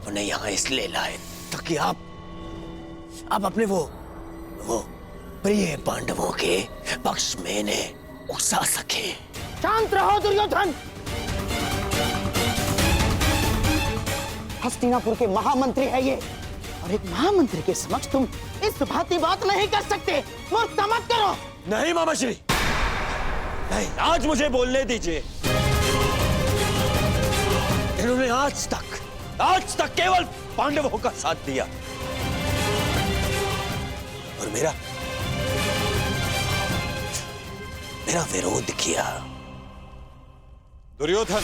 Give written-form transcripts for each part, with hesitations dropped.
उन्हें यहाँ इसलिए लाए ताकि आप अपने वो प्रिय पांडवों के पक्ष में इन्हें उकसा सके। शांत रहो दुर्योधन। हस्तिनापुर के महामंत्री है ये, और एक महामंत्री के समक्ष तुम इस भांति बात नहीं कर सकते। मूर्खता मत करो। नहीं मामाश्री, नहीं, आज मुझे बोलने दीजिए। इन्होंने आज तक केवल पांडवों का साथ दिया और मेरा विरोध किया। दुर्योधन,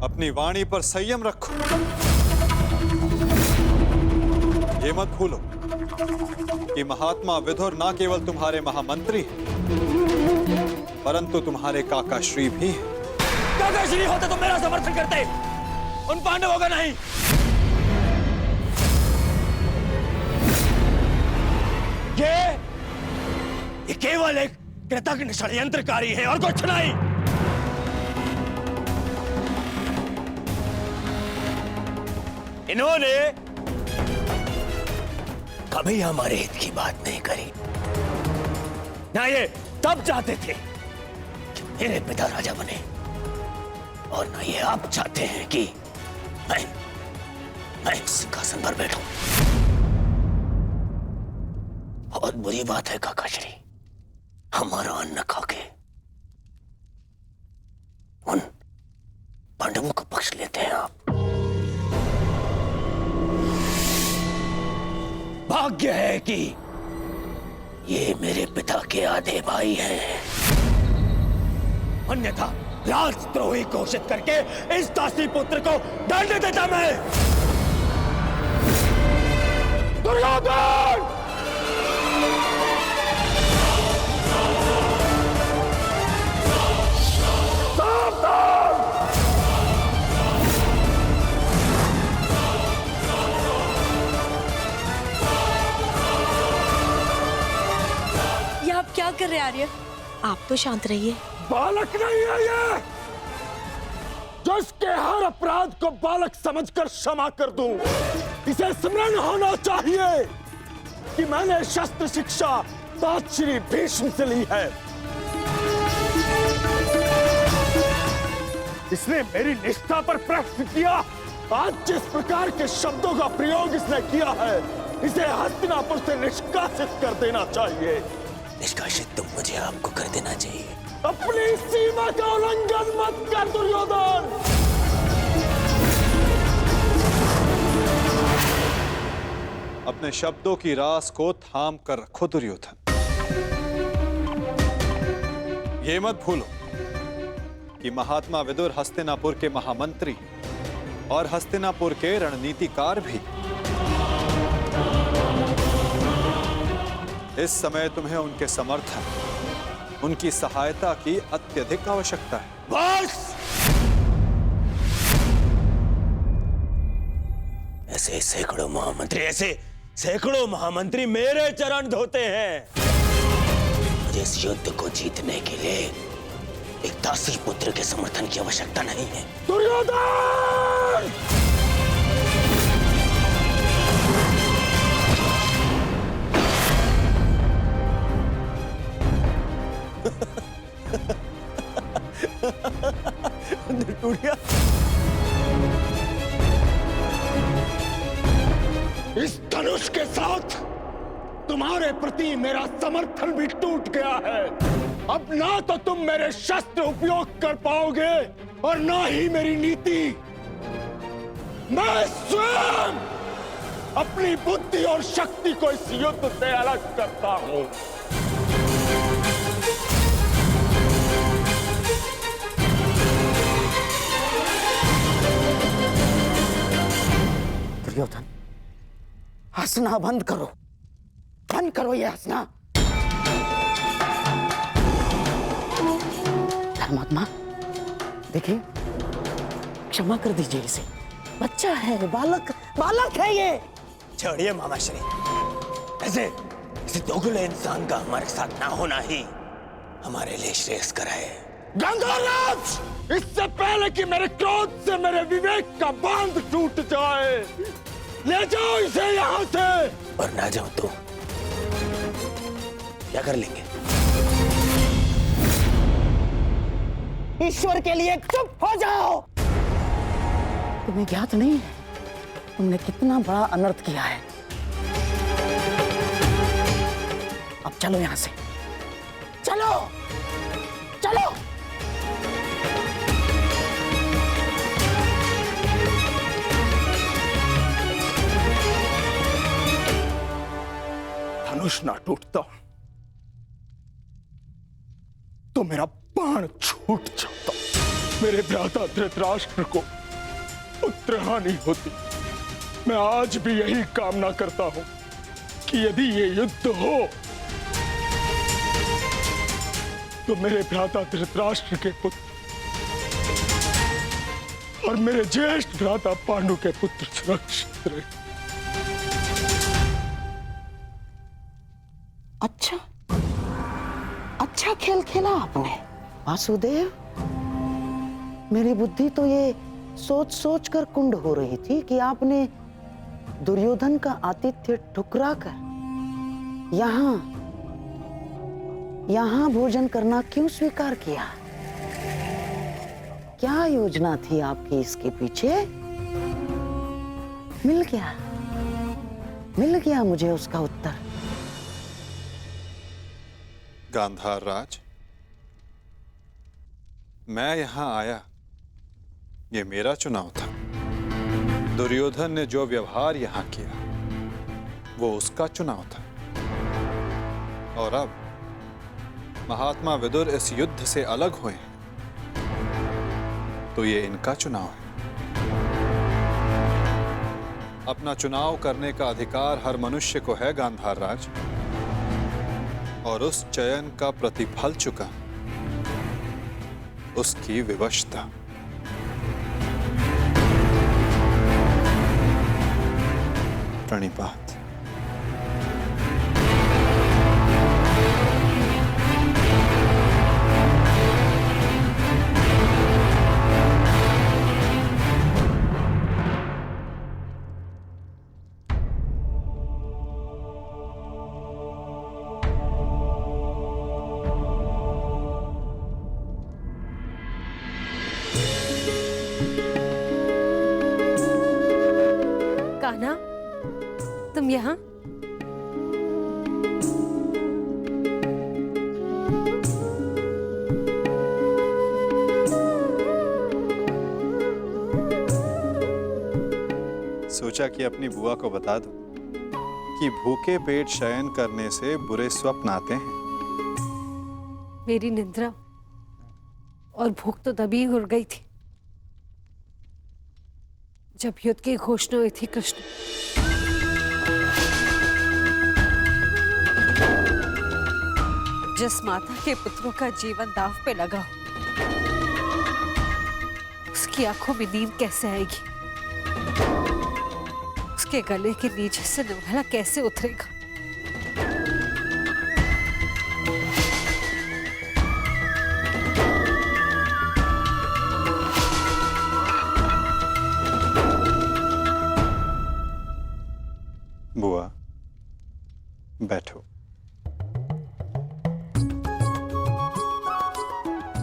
अपनी वाणी पर संयम रखो। ये मत भूलो कि महात्मा विदुर ना केवल तुम्हारे महामंत्री परंतु तुम्हारे काका श्री भी हैं। काका श्री होते तो मेरा समर्थन करते, उन पांडवों का नहीं। ये केवल एक कृतज्ञ षड्यंत्रकारी है और कुछ नहीं। इन्होंने कभी हमारे हित की बात नहीं करी। ना ये तब चाहते थे कि मेरे पिता राजा बने, और ना ये अब चाहते हैं कि मैं सिंहासन पर बैठूं। बहुत बुरी बात है काकाश्री, हमारा अन्न खाके उन पांडवों का पक्ष लेते हैं आप। भाग्य है कि ये मेरे पिता के आधे भाई हैं, अन्यथा राजद्रोही घोषित करके इस दासी पुत्र को दंड देता मैं। दुर्योधन! क्या कर रहे आर्य? आप तो शांत रहिए। बालक नहीं है ये, जो इसके हर अपराध को बालक समझकर क्षमा कर दूं। इसे स्मरण होना चाहिए कि मैंने शस्त्र शिक्षा तात श्री भीष्म से ली है। इसने मेरी निष्ठा पर प्रश्न किया। आज जिस प्रकार के शब्दों का प्रयोग इसने किया है, इसे हस्तिनापुर से निष्कासित कर देना चाहिए। निष्कासित तो मुझे आपको कर देना चाहिए। अपनी सीमा का उल्लंघन मत कर दुर्योधन। अपने शब्दों की रास को थाम कर रखो दुर्योधन। ये मत भूलो कि महात्मा विदुर हस्तिनापुर के महामंत्री और हस्तिनापुर के रणनीतिकार भी। इस समय तुम्हें उनके समर्थन, उनकी सहायता की अत्यधिक आवश्यकता है। बस! ऐसे सैकड़ों महामंत्री मेरे चरण धोते हैं। मुझे इस युद्ध को जीतने के लिए एक दासी पुत्र के समर्थन की आवश्यकता नहीं है। दुर्योधन! इस धनुष के साथ तुम्हारे प्रति मेरा समर्थन भी टूट गया है। अब ना तो तुम मेरे शस्त्र उपयोग कर पाओगे और ना ही मेरी नीति। मैं स्वयं अपनी बुद्धि और शक्ति को इस युद्ध से अलग करता हूं। दुर्योधन, हंसना बंद करो ये हंसना। धर्मात्मा, देखिए, क्षमा कर दीजिए इसे। बच्चा है, बालक है ये। छोड़िए मामाश्री, ऐसे दोगले इंसान का हमारे साथ ना होना ही हमारे लिए श्रेयस्कर है। गंधर्वराज, इससे पहले कि मेरे क्रोध से मेरे विवेक का बांध टूट जाए, ले जाओ इसे यहां से। और ना जाओ तो क्या कर लेंगे? ईश्वर के लिए चुप हो जाओ। तुम्हें ज्ञात नहीं है तुमने कितना बड़ा अनर्थ किया है। अब चलो यहां से, चलो चलो। धनुष ना टूटता तो मेरा बाण छूट जाता, मेरे भ्राता धृतराष्ट्र को पुत्र हानि होती। मैं आज भी यही कामना करता हूं कि यदि ये युद्ध हो तो मेरे भ्राता धृतराष्ट्र के पुत्र और मेरे ज्येष्ठ भ्राता पांडु के पुत्र सुरक्षित रहे। अच्छा खेल खेला आपने वासुदेव। मेरी बुद्धि तो ये सोच सोच कर कुंड हो रही थी कि आपने दुर्योधन का आतिथ्य ठुकरा कर यहां भोजन करना क्यों स्वीकार किया? क्या योजना थी आपकी इसके पीछे? मिल गया मुझे उसका उत्तर। गांधार राज, मैं यहां आया, ये मेरा चुनाव था। दुर्योधन ने जो व्यवहार यहां किया वो उसका चुनाव था, और अब महात्मा विदुर इस युद्ध से अलग हुए हैं तो ये इनका चुनाव है। अपना चुनाव करने का अधिकार हर मनुष्य को है गांधार राज, और उस चयन का प्रतिफल चुका उसकी विवशता। प्रणिपात। कान्हा, तुम यहाँ? सोचा कि अपनी बुआ को बता दो कि भूखे पेट शयन करने से बुरे स्वप्न आते हैं। मेरी निद्रा और भूख तो तभी उड़ गई थी जब युद्ध की घोषणा हुई थी। कृष्ण, जिस माता के पुत्रों का जीवन दांव पे लगा हो, उसकी आंखों में नींद कैसे आएगी? उसके गले के नीचे से निवाला कैसे उतरेगा? बुआ, बैठो।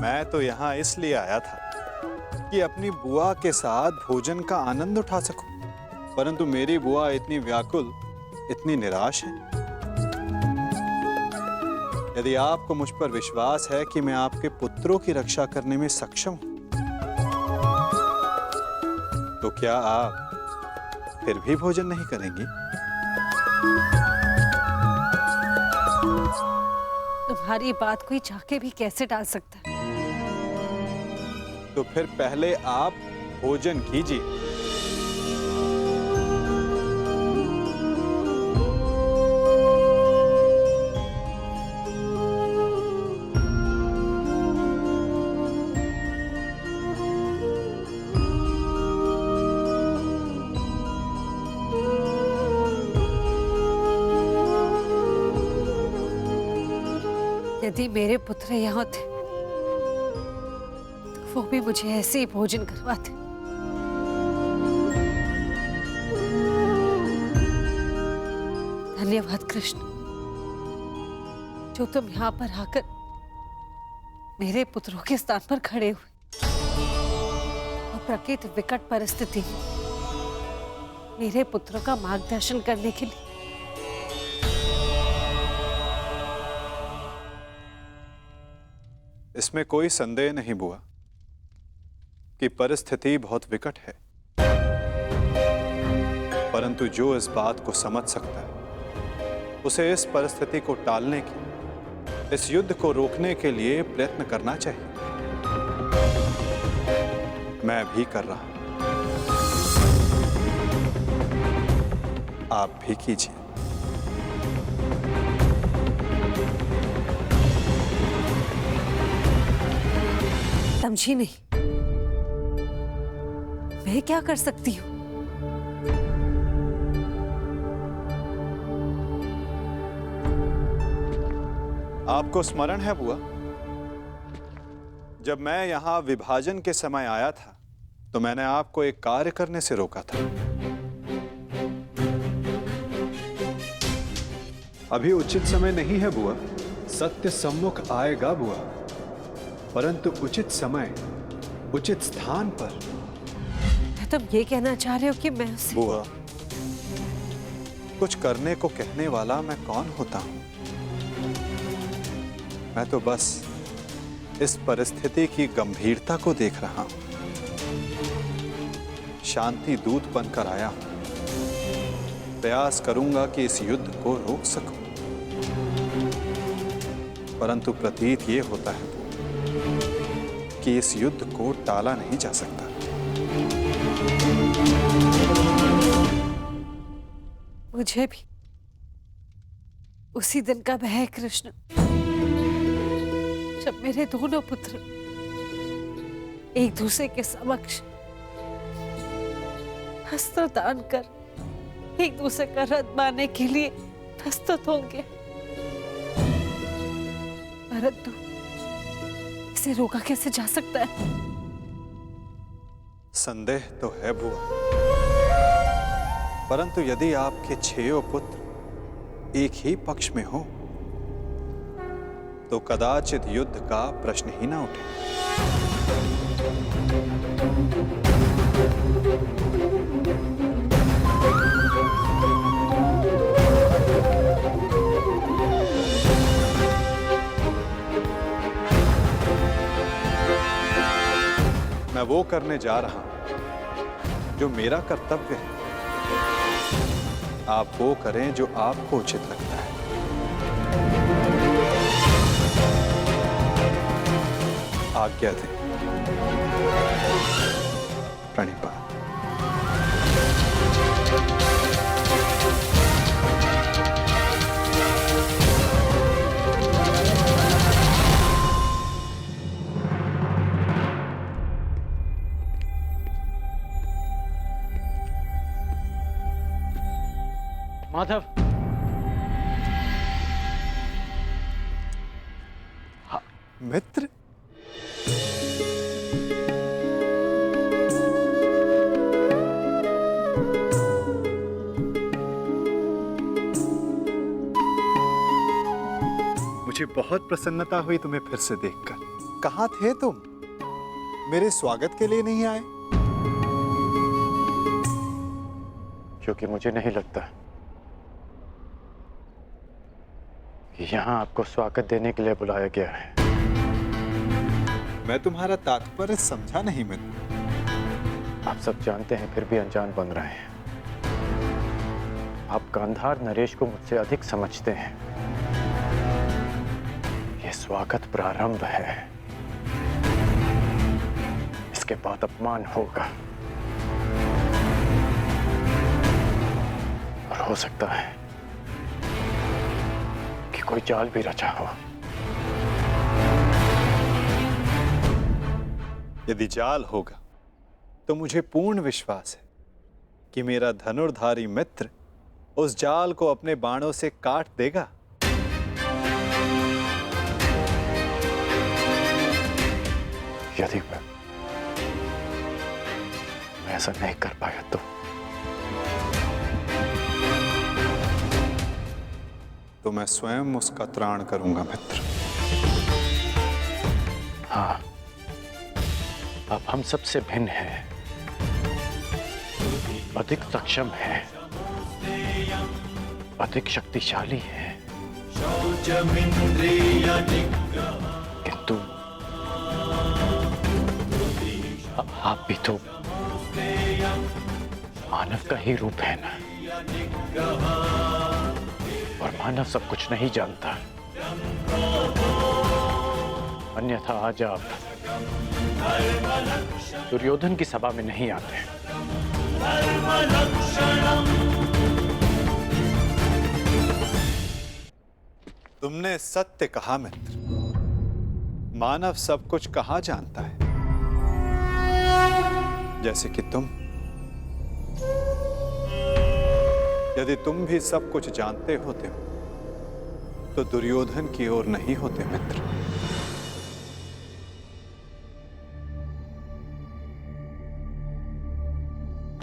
मैं तो यहां इसलिए आया था कि अपनी बुआ के साथ भोजन का आनंद उठा सकूं, परंतु मेरी बुआ इतनी व्याकुल, इतनी निराश है। यदि आपको मुझ पर विश्वास है कि मैं आपके पुत्रों की रक्षा करने में सक्षम हूं, तो क्या आप फिर भी भोजन नहीं करेंगी? तुम्हारी बात कोई चाह के भी कैसे टाल सकता है? तो फिर पहले आप भोजन कीजिए। यदि मेरे पुत्र यहाँ थे वो भी मुझे ऐसे ही भोजन करवाते। धन्यवाद कृष्ण, जो तुम यहाँ पर आकर मेरे पुत्रों के स्थान पर खड़े हुए और प्रकृति विकट परिस्थिति में मेरे पुत्रों का मार्गदर्शन करने के लिए। इसमें कोई संदेह नहीं बुआ कि परिस्थिति बहुत विकट है, परंतु जो इस बात को समझ सकता है उसे इस परिस्थिति को टालने की, इस युद्ध को रोकने के लिए प्रयत्न करना चाहिए। मैं भी कर रहा हूं, आप भी कीजिए। समझी नहीं, मैं क्या कर सकती हूँ? आपको स्मरण है बुआ, जब मैं यहां विभाजन के समय आया था तो मैंने आपको एक कार्य करने से रोका था। अभी उचित समय नहीं है बुआ, सत्य सम्मुख आएगा बुआ, परंतु उचित समय उचित स्थान पर। तुम ये कहना चाह रहे हो कि मैं उसे... बुआ, कुछ करने को कहने वाला मैं कौन होता हूं? मैं तो बस इस परिस्थिति की गंभीरता को देख रहा हूं। शांति दूत बनकर आया हूं, प्रयास करूंगा कि इस युद्ध को रोक सकूं, परंतु प्रतीत ये होता है कि इस युद्ध को टाला नहीं जा सकता। मुझे भी उसी दिन का भय है कृष्ण, जब मेरे दोनों पुत्र एक दूसरे के समक्ष अस्त्र दान कर एक दूसरे का रथ बांधने के लिए प्रस्तुत होंगे, परंतु इसे रोका कैसे जा सकता है? संदेह तो है बुआ, परंतु यदि आपके 6 पुत्र एक ही पक्ष में हो तो कदाचित युद्ध का प्रश्न ही ना उठे। मैं वो करने जा रहा हूं जो मेरा कर्तव्य है, आप वो करें जो आपको उचित लगता है। आज्ञा दें। प्रणिपात। माधव, मित्र, मुझे बहुत प्रसन्नता हुई तुम्हें फिर से देखकर। कहाँ थे तुम? मेरे स्वागत के लिए नहीं आए? क्योंकि मुझे नहीं लगता कि यहाँ आपको स्वागत देने के लिए बुलाया गया है। मैं तुम्हारा तात्पर्य समझा नहीं मित्र। आप सब जानते हैं, फिर भी अनजान बन रहे हैं। आप गांधार नरेश को मुझसे अधिक समझते हैं। यह स्वागत प्रारंभ है, इसके बाद अपमान होगा और हो सकता है कि कोई चाल भी रचा हो। यदि जाल होगा तो मुझे पूर्ण विश्वास है कि मेरा धनुर्धारी मित्र उस जाल को अपने बाणों से काट देगा। ऐसा नहीं कर पाया तो मैं स्वयं उसका त्राण करूंगा मित्र। हाँ, अब हम सबसे भिन्न हैं, अधिक सक्षम हैं, अधिक शक्तिशाली हैं, किंतु आप भी तो मानव का ही रूप है ना, और मानव सब कुछ नहीं जानता। अन्यथा आज आप दुर्योधन की सभा में नहीं आते। तुमने सत्य कहा मित्र। मानव सब कुछ कहाँ जानता है? जैसे कि तुम। यदि तुम भी सब कुछ जानते होते तो दुर्योधन की ओर नहीं होते मित्र।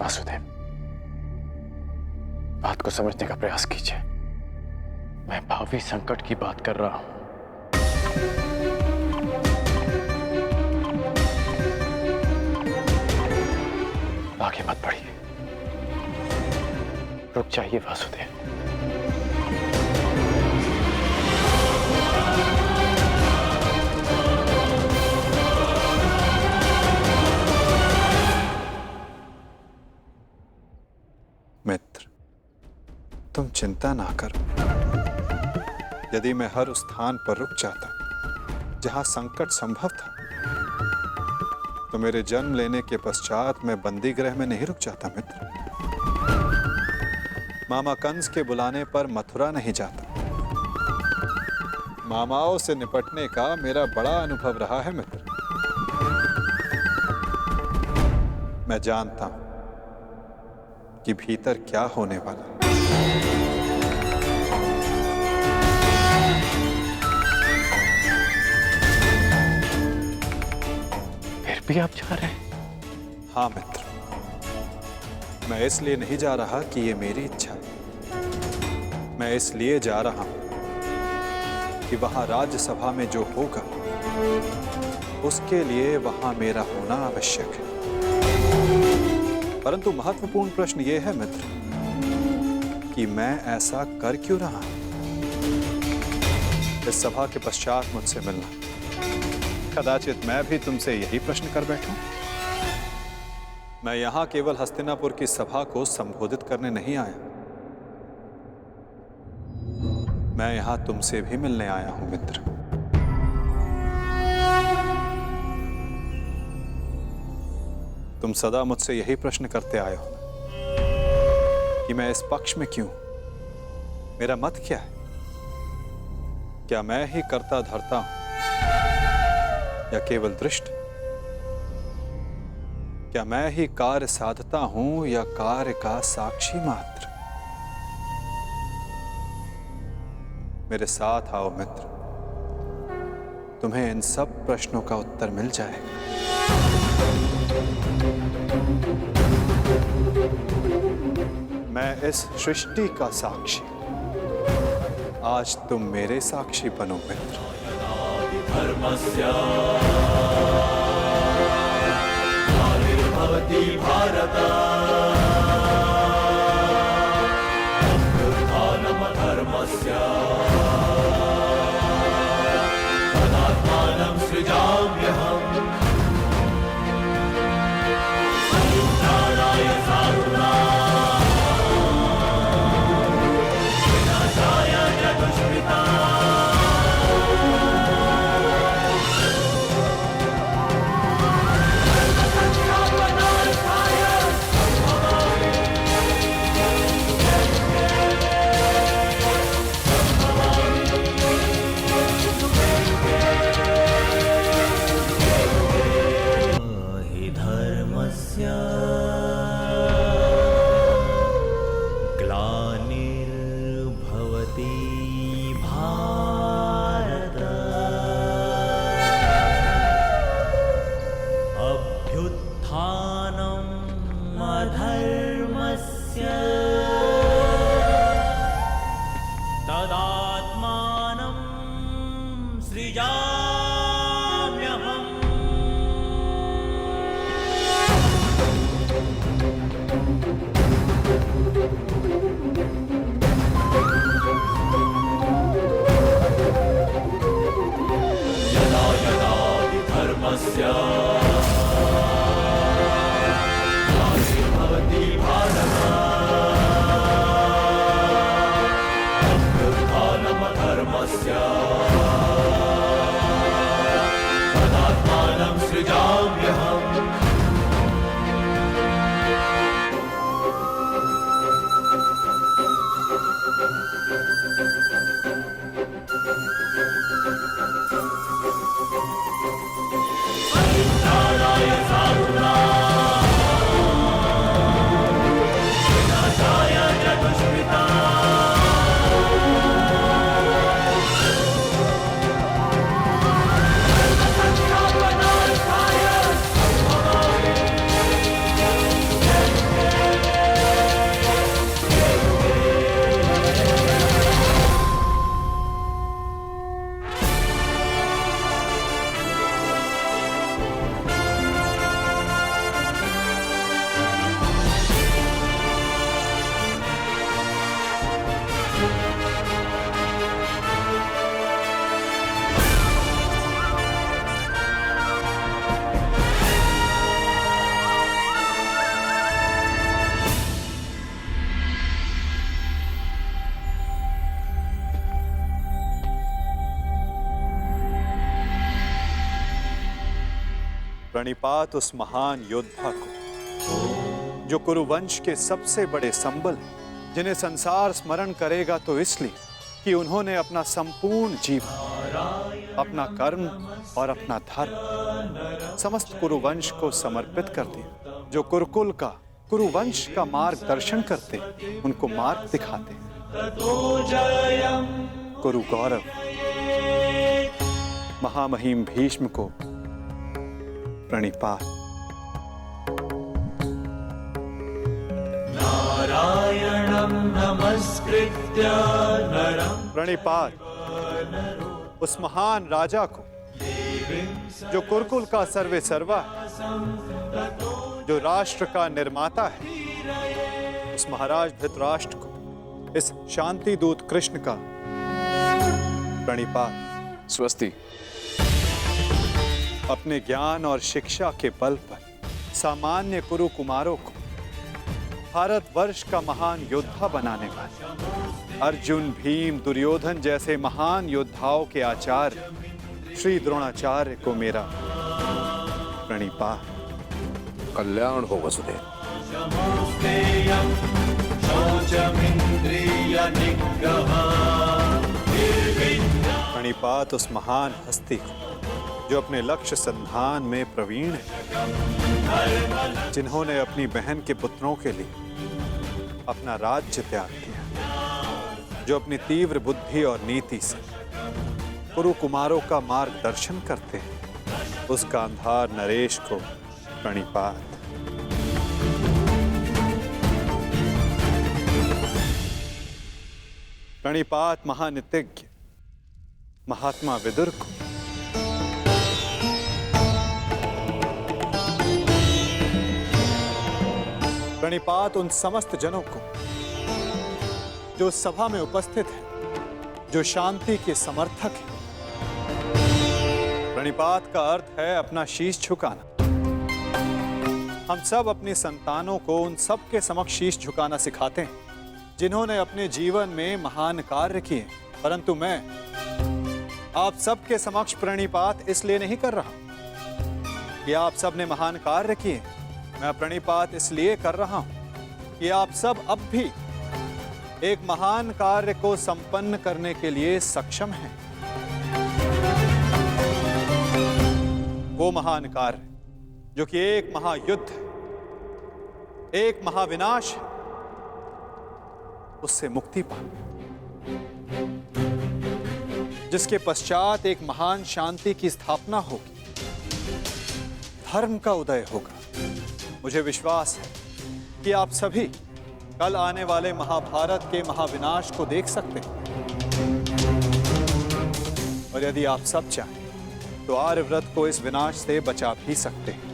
वासुदेव, बात को समझने का प्रयास कीजिए। मैं भावी संकट की बात कर रहा हूं। आगे मत बढ़िए, रुक जाइए वासुदेव। मित्र, तुम चिंता ना करो। यदि मैं हर उस स्थान पर रुक जाता जहां संकट संभव था, तो मेरे जन्म लेने के पश्चात मैं बंदी गृह में नहीं रुक जाता मित्र। मामा कंस के बुलाने पर मथुरा नहीं जाता। मामाओं से निपटने का मेरा बड़ा अनुभव रहा है मित्र। मैं जानता हूं कि भीतर क्या होने वाला। फिर भी आप जा रहे हैं? हाँ मित्र, मैं इसलिए नहीं जा रहा कि ये मेरी इच्छा है। मैं इसलिए जा रहा हूं कि वहां राज्यसभा में जो होगा उसके लिए वहां मेरा होना आवश्यक है। परंतु महत्वपूर्ण प्रश्न यह है मित्र कि मैं ऐसा कर क्यों रहा हूं? इस सभा के पश्चात मुझसे मिलना। कदाचित मैं भी तुमसे यही प्रश्न कर बैठूं। मैं यहां केवल हस्तिनापुर की सभा को संबोधित करने नहीं आया। मैं यहां तुमसे भी मिलने आया हूं मित्र। तुम सदा मुझसे यही प्रश्न करते आए हो कि मैं इस पक्ष में क्यों? मेरा मत क्या है? क्या मैं ही कर्ता धर्ता हूं या केवल दृष्ट? क्या मैं ही कार्य साधता हूं या कार्य का साक्षी मात्र? मेरे साथ आओ मित्र, तुम्हें इन सब प्रश्नों का उत्तर मिल जाएगा। मैं इस सृष्टि का साक्षी, आज तुम मेरे साक्षी बनो मित्र। भारत धर्मस्य तदात्मानं सृजाम्यहम् प्राणाय विनाशाय च दुष्कृता प्रणिपात उस महान योद्धा को जो कुरुवंश के सबसे बड़े संबल हैं, जिन्हें संसार स्मरण करेगा तो इसलिए कि उन्होंने अपना संपूर्ण जीवन, अपना कर्म और अपना धर्म समस्त कुरुवंश को समर्पित कर दिया। जो कुरुकुल का, कुरुवंश का मार्गदर्शन करते, उनको मार्ग दिखाते। कुरु गौरव महामहिम भीष्म को प्रणिपात। नारायणं नमस्कृत्य नरं प्रणिपात उस महान राजा को जो कुरुकुल का सर्वे सर्वा है, जो राष्ट्र का निर्माता है, उस महाराज धृतराष्ट्र को, इस शांति दूत कृष्ण का प्रणिपात। स्वस्ति। अपने ज्ञान और शिक्षा के बल पर सामान्य कुरु कुमारों को भारतवर्ष का महान योद्धा बनाने वाले अर्जुन, भीम, दुर्योधन जैसे महान योद्धाओं के आचार्य श्री द्रोणाचार्य को मेरा प्रणिपात। कल्याण हो वसुदेव। प्रणिपात उस महान हस्ती को जो अपने लक्ष्य संधान में प्रवीण है, जिन्होंने अपनी बहन के पुत्रों के लिए अपना राज्य त्याग किया, जो अपनी तीव्र बुद्धि और नीति से कुरु कुमारों का मार्गदर्शन करते हैं, उस गांधार नरेश को प्रणिपात। प्रणिपात महानितिज्ञ महात्मा विदुर को। प्रणिपात उन समस्त जनों को जो सभा में उपस्थित हैं, जो शांति के समर्थक हैं। प्रणिपात का अर्थ है अपना शीश झुकाना। हम सब अपनी संतानों को उन सब के समक्ष शीश झुकाना सिखाते हैं जिन्होंने अपने जीवन में महान कार्य किए, परंतु मैं आप सबके समक्ष प्रणिपात इसलिए नहीं कर रहा कि आप सब ने महान कार्य किए। मैं प्रणिपात इसलिए कर रहा हूं कि आप सब अब भी एक महान कार्य को संपन्न करने के लिए सक्षम हैं। वो महान कार्य जो कि एक महायुद्ध है, एक महाविनाश है, उससे मुक्ति पाना, जिसके पश्चात एक महान शांति की स्थापना होगी, धर्म का उदय होगा। मुझे विश्वास है कि आप सभी कल आने वाले महाभारत के महाविनाश को देख सकते हैं, और यदि आप सब चाहें तो आर्यव्रत को इस विनाश से बचा भी सकते हैं।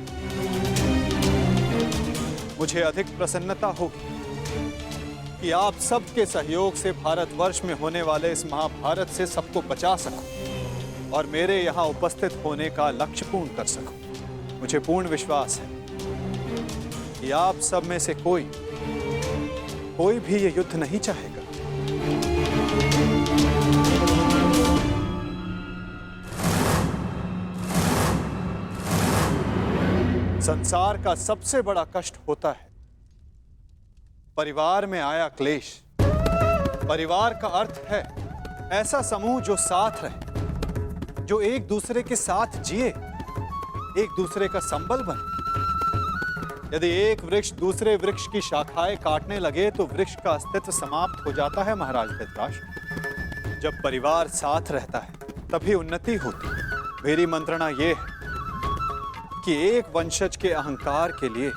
मुझे अधिक प्रसन्नता होगी कि आप सबके सहयोग से भारतवर्ष में होने वाले इस महाभारत से सबको बचा सकूं और मेरे यहाँ उपस्थित होने का लक्ष्य पूर्ण कर सकूं। मुझे पूर्ण विश्वास है कि आप सब में से कोई भी ये युद्ध नहीं चाहेगा। संसार का सबसे बड़ा कष्ट होता है परिवार में आया क्लेश। परिवार का अर्थ है ऐसा समूह जो साथ रहे, जो एक दूसरे के साथ जिए, एक दूसरे का संबल बने। यदि एक वृक्ष दूसरे वृक्ष की शाखाएं काटने लगे तो वृक्ष का अस्तित्व समाप्त हो जाता है महाराज धृतराष्ट्र। जब परिवार साथ रहता है तभी उन्नति होती है। मेरी मंत्रणा यह है कि एक वंशज के अहंकार के लिए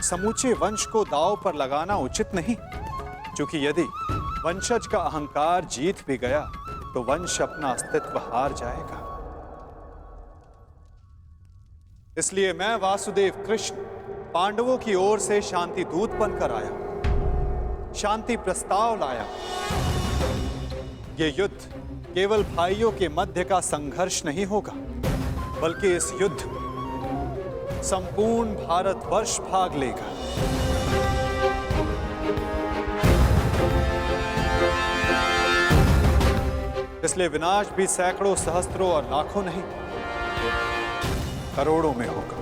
समूचे वंश को दांव पर लगाना उचित नहीं, क्योंकि यदि वंशज का अहंकार जीत भी गया तो वंश अपना अस्तित्व हार जाएगा। इसलिए मैं वासुदेव कृष्ण पांडवों की ओर से शांति दूत बनकर आया, शांति प्रस्ताव लाया। यह युद्ध केवल भाइयों के मध्य का संघर्ष नहीं होगा, बल्कि इस युद्ध में संपूर्ण भारतवर्ष भाग लेगा। इसलिए विनाश भी सैकड़ों, सहस्त्रों और लाखों नहीं, करोड़ों में होगा।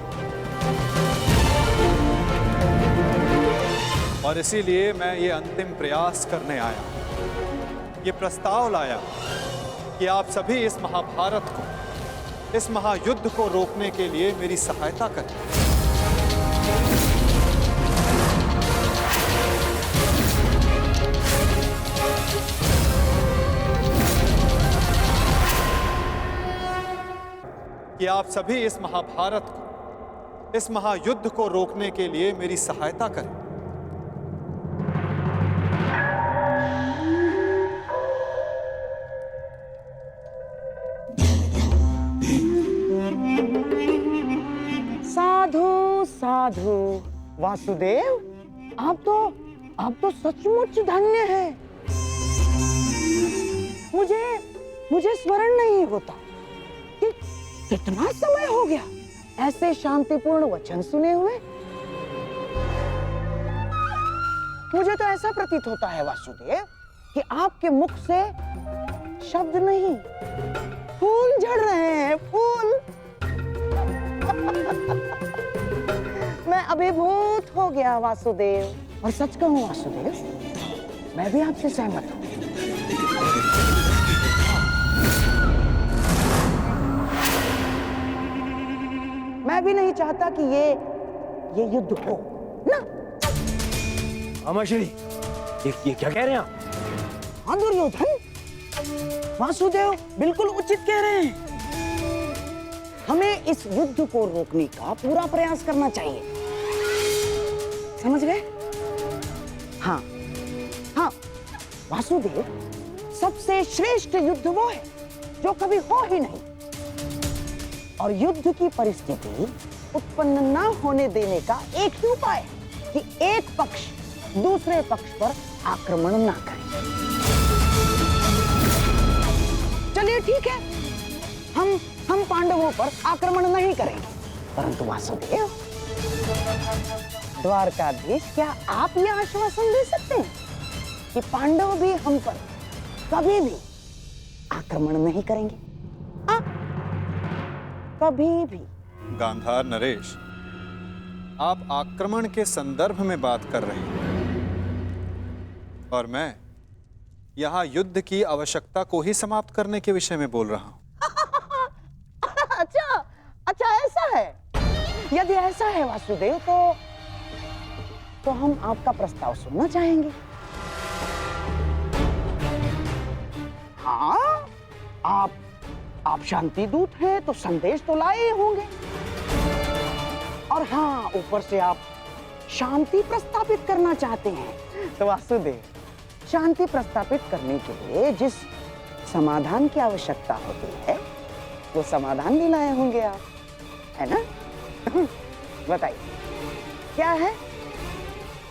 और इसीलिए मैं ये अंतिम प्रयास करने आया, ये प्रस्ताव लाया कि आप सभी इस महाभारत को, इस महायुद्ध को रोकने के लिए मेरी सहायता करें। कि आप सभी इस महाभारत को, इस महायुद्ध को रोकने के लिए मेरी सहायता करें। साधु साधु वासुदेव, आप तो सचमुच धन्य है। मुझे स्मरण नहीं होता कि कितना समय हो गया ऐसे शांतिपूर्ण वचन सुने हुए। मुझे तो ऐसा प्रतीत होता है वासुदेव कि आपके मुख से शब्द नहीं, फूल झड़ रहे हैं, फूल। मैं अभिभूत हो गया वासुदेव। और सच कहूं वासुदेव, मैं भी आपसे सहमत हूं। मैं भी नहीं चाहता कि ये युद्ध हो ना। अमाश्री, ये क्या कह रहे हैं आप? हाँ दुर्योधन, वासुदेव बिल्कुल उचित कह रहे हैं। हमें इस युद्ध को रोकने का पूरा प्रयास करना चाहिए, समझ गए? हाँ हाँ वासुदेव, सबसे श्रेष्ठ युद्ध वो है जो कभी हो ही नहीं। और युद्ध की परिस्थिति उत्पन्न न होने देने का एक ही उपाय है कि एक पक्ष दूसरे पक्ष पर आक्रमण ना करे। चलिए ठीक है, हम पांडवों पर आक्रमण नहीं करेंगे, परंतु वासुदेव, द्वारकाधीश, क्या आप यह आश्वासन दे सकते हैं कि पांडव भी हम पर कभी भी आक्रमण नहीं करेंगे? कभी भी। गांधार नरेश, आप आक्रमण के संदर्भ में बात कर रहे हैं और मैं यहां युद्ध की आवश्यकता को ही समाप्त करने के विषय में बोल रहा हूं। अच्छा ऐसा है। यदि ऐसा है वासुदेव, तो हम आपका प्रस्ताव सुनना चाहेंगे। हाँ, आप शांति दूत हैं तो संदेश तो लाए होंगे। और हाँ, ऊपर से आप शांति प्रस्तापित करना चाहते हैं। तो वासुदेव, शांति प्रस्तापित करने के लिए जिस समाधान की आवश्यकता होती है, वो समाधान भी लाए होंगे आप, है ना? बताइए, क्या है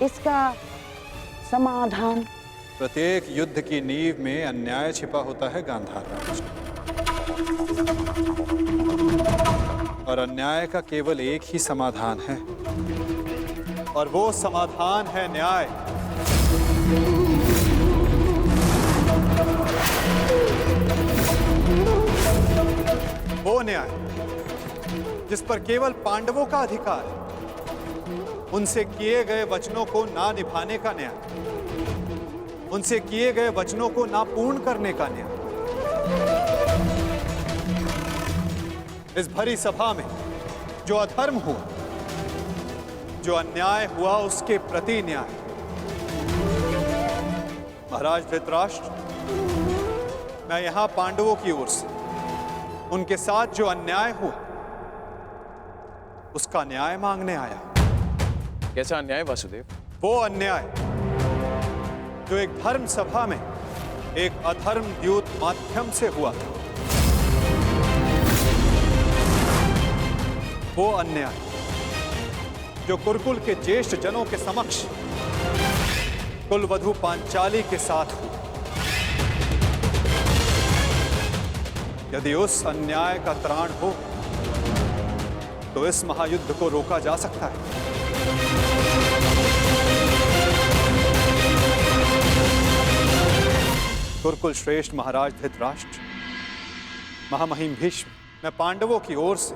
इसका समाधान? प्रत्येक युद्ध की नींव में अन्याय छिपा होता है गांधार राज, और अन्याय का केवल एक ही समाधान है, और वो समाधान है न्याय। वो न्याय जिस पर केवल पांडवों का अधिकार है, उनसे किए गए वचनों को ना निभाने का न्याय, उनसे किए गए वचनों को ना पूर्ण करने का न्याय। इस भरी सभा में जो अधर्म हुआ, जो अन्याय हुआ, उसके प्रति न्याय। महाराज धृतराष्ट्र, मैं यहां पांडवों की ओर से उनके साथ जो अन्याय हुआ, उसका न्याय मांगने आया। कैसा अन्याय वासुदेव? वो अन्याय जो एक धर्म सभा में एक अधर्म द्यूत माध्यम से हुआ था। वो अन्याय जो कुरुकुल के ज्येष्ठ जनों के समक्ष कुलवधू पांचाली के साथ हुआ। यदि उस अन्याय का त्राण हो तो इस महायुद्ध को रोका जा सकता है। कुरुकुल श्रेष्ठ महाराज धृतराष्ट्र, महामहिम भीष्म, मैं पांडवों की ओर से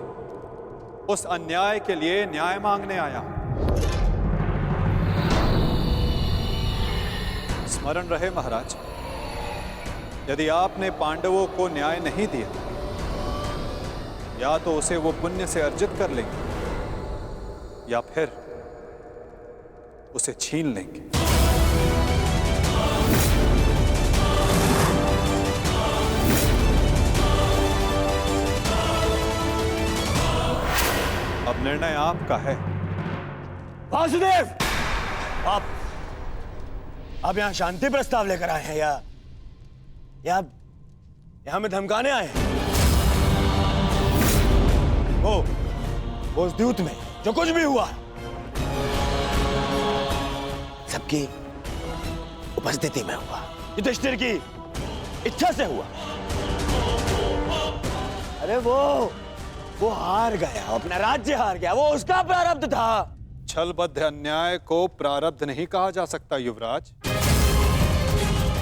उस अन्याय के लिए न्याय मांगने आया हूं। स्मरण रहे महाराज, यदि आपने पांडवों को न्याय नहीं दिया, या तो उसे वो पुण्य से अर्जित कर लेंगे या फिर उसे छीन लेंगे। अब निर्णय आपका है। वासुदेव, आप यहाँ शांति प्रस्ताव लेकर आए हैं या हमें धमकाने आए हैं? वो उस द्यूत में जो कुछ भी हुआ सबकी उपस्थिति में हुआ, युधिष्ठिर की इच्छा से हुआ। अरे वो हार गया, अपना राज्य हार गया, वो उसका प्रारब्ध था। छलबद्ध अन्याय को प्रारब्ध नहीं कहा जा सकता युवराज।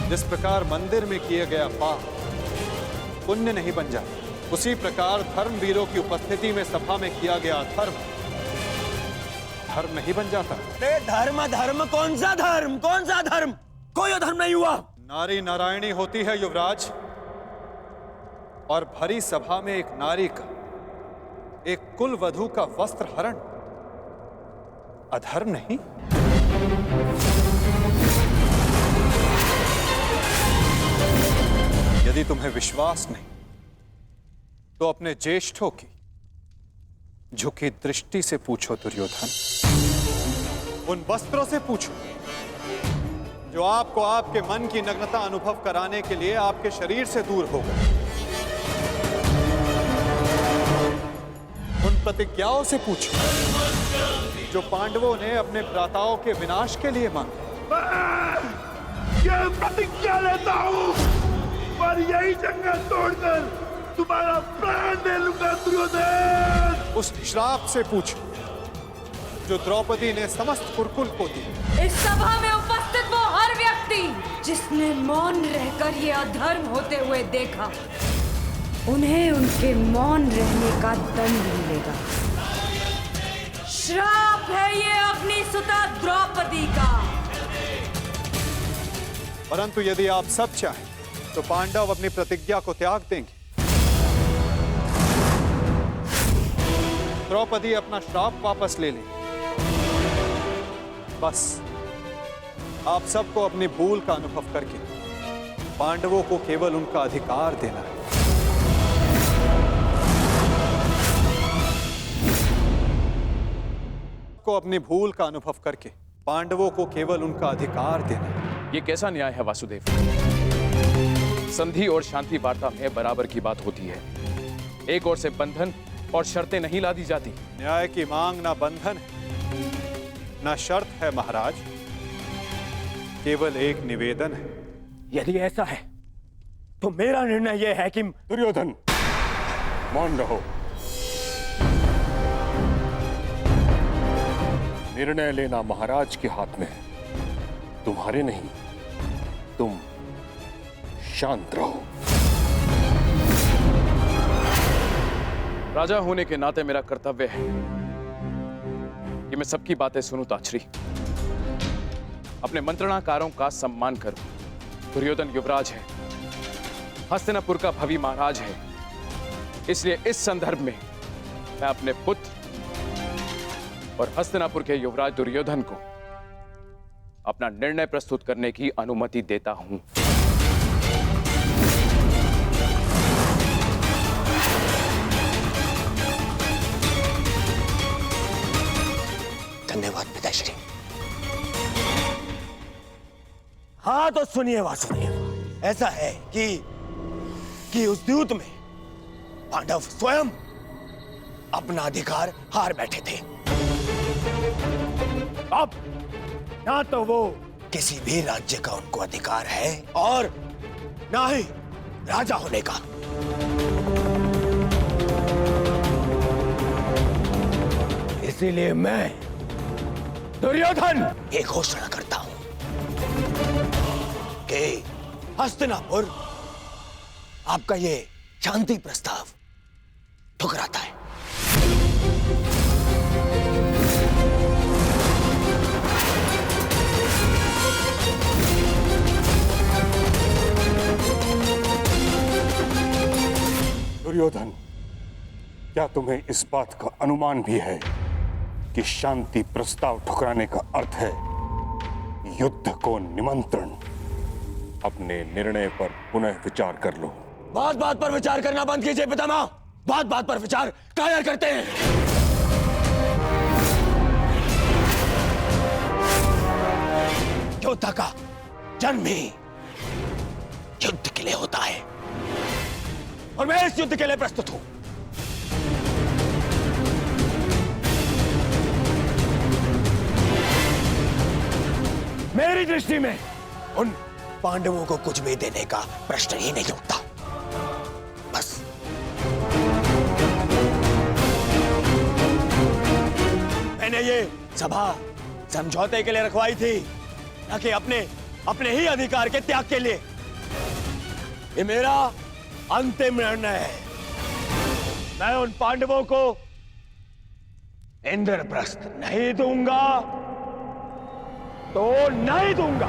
जिस प्रकार मंदिर में किया गया पाप पुण्य नहीं बन जाता, उसी प्रकार धर्मवीरों की उपस्थिति में सभा में किया गया धर्म नहीं बन जाता। धर्म कौन सा धर्म? कोई धर्म नहीं हुआ। नारी नारायणी होती है युवराज, और भरी सभा में एक नारी का, एक कुल वधू का वस्त्र हरण अधर्म नहीं? यदि तुम्हें विश्वास नहीं तो अपने ज्येष्ठों की झुकी दृष्टि से पूछो दुर्योधन। उन वस्त्रों से पूछो जो आपको आपके मन की नग्नता अनुभव कराने के लिए आपके शरीर से दूर हो गए। उन प्रतिज्ञाओं से पूछो जो पांडवों ने अपने भ्राताओं के विनाश के लिए मांगी। ये प्रतिज्ञा लेता हूँ और यही जंगल तोड़कर तुम्हारा प्राण दे लूंगा दुर्योधन। उस श्राप से पूछो जो द्रौपदी ने समस्त कुरुकुल को दी। इस सभा में उपस्थित वो हर व्यक्ति जिसने मौन रहकर ये अधर्म होते हुए देखा, उन्हें उनके मौन रहने का दंड मिलेगा। श्राप है ये अपनी सुता द्रौपदी का। परंतु यदि आप सब चाहें तो पांडव अपनी प्रतिज्ञा को त्याग देंगे। द्रौपदी अपना श्राप वापस ले लेंगे। बस आप सबको अपनी भूल का अनुभव करके पांडवों को केवल उनका अधिकार देना है। को अपनी भूल का अनुभव करके पांडवों को केवल उनका अधिकार देना है। ये कैसा न्याय है वासुदेव? संधि और शांति वार्ता में बराबर की बात होती है। एक ओर से बंधन और शर्तें नहीं लादी जाती। न्याय की मांग ना बंधन है ना शर्त है महाराज, केवल एक निवेदन है। यदि ऐसा है तो मेरा निर्णय यह है कि दुर्योधन, मौन रहो। निर्णय लेना महाराज के हाथ में है, तुम्हारे नहीं। तुम शांत रहो। राजा होने के नाते मेरा कर्तव्य है कि मैं सबकी बातें सुनूं ताछरी, अपने मंत्रणाकारों का सम्मान करूं। दुर्योधन युवराज है, हस्तिनापुर का भवी महाराज है, इसलिए इस संदर्भ में मैं अपने पुत्र और हस्तिनापुर के युवराज दुर्योधन को अपना निर्णय प्रस्तुत करने की अनुमति देता हूं। धन्यवाद पिताश्री। हाँ तो सुनिए वासुदेव, ऐसा है कि उस द्यूत में पांडव स्वयं अपना अधिकार हार बैठे थे। अब ना तो वो किसी भी राज्य का उनको अधिकार है और ना ही राजा होने का। इसीलिए मैं दुर्योधन ये घोषणा करता हूं कि हस्तिनापुर आपका ये शांति प्रस्ताव ठुकराता है। दुर्योधन, क्या तुम्हें इस बात का अनुमान भी है कि शांति प्रस्ताव ठुकराने का अर्थ है युद्ध को निमंत्रण? अपने निर्णय पर पुनः विचार कर लो। बात बात पर विचार करना बंद कीजिए पितामह। बात बात पर विचार कायर करते हैं। योद्धा का जन्म ही युद्ध के लिए होता है और मैं इस युद्ध के लिए प्रस्तुत हूं। मेरी दृष्टि में उन पांडवों को कुछ भी देने का प्रश्न ही नहीं उठता। बस मैंने ये सभा समझौते के लिए रखवाई थी, न कि अपने ही अधिकार के त्याग के लिए। ये मेरा अंतिम निर्णय है। मैं उन पांडवों को इंद्रप्रस्थ नहीं दूंगा तो नहीं दूंगा।